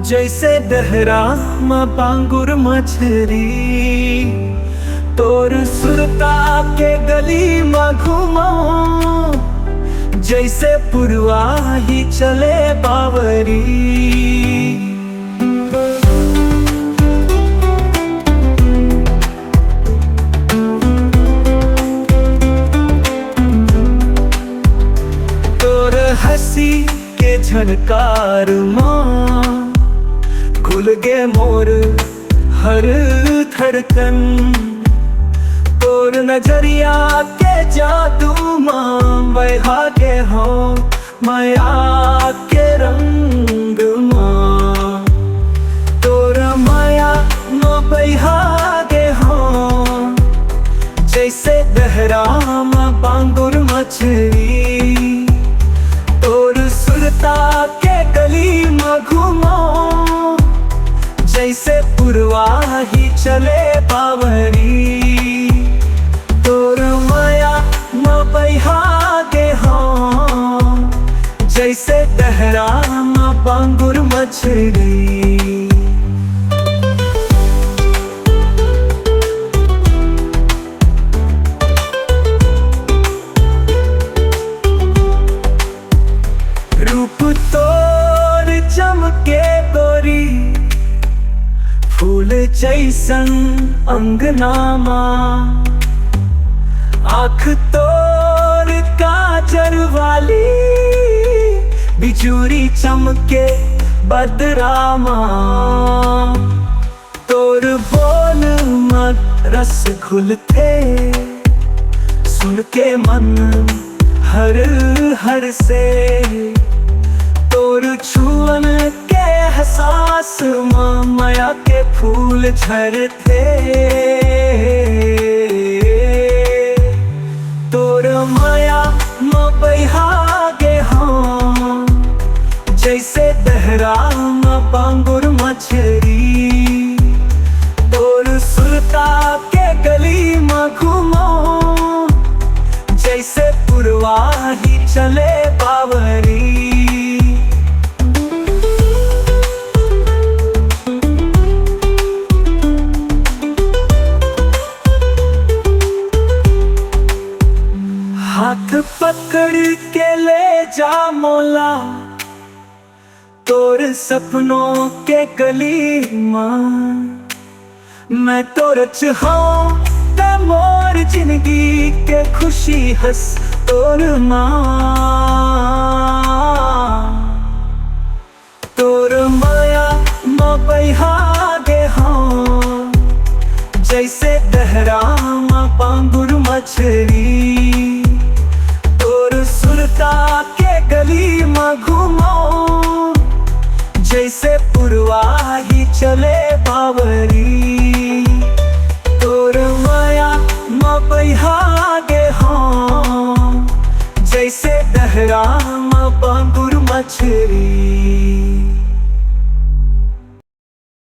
जैसे दहरा में बांगुर मछरी, तोर सुरता के गली में घूमो, जैसे पुरवा ही चले बावरी। तोर हंसी के झनकार माँ खुल गे मोर हर धड़कन, तोर नजरिया के जादू माँ बहा के हो माया के रंग माँ, तोर माया न बहा गे हो, जैसे दहरा में बांगुर मछली, तोर सुरता के गली में घूमो, जैसे पुरवा ही चले बावरी। तोर माया न बहा गे हो, जैसे दहरा में बांगुर मछली। रूप तोर चमके गोरी, फूल जैसन अंगनामा, आँख तोर काजर वाली, बिजुरी चमके बदरामा, तोर बोल मत रस घुलते, सुन के मन हर हर से, तोर छुअन के एहसास माया के फूल झरते, तोर माया न बहा गे हो, जैसे दहरा में बांगुर मछली, तोर सुरता के गली में घूमो, जैसे पुरवा ही चले बावरी। हाथ पकड़ के ले जा मौला, तोर सपनों के गली माँ, मैं तोर चाहूं ते मोर जिंदगी के खुशी हंस तोर माँ, तोर माया न बहा गे हो, जैसे दहरा में बांगुर मछली, तोर सुरता के गली में घूमो, जैसे पुरवा ही चले बावरी।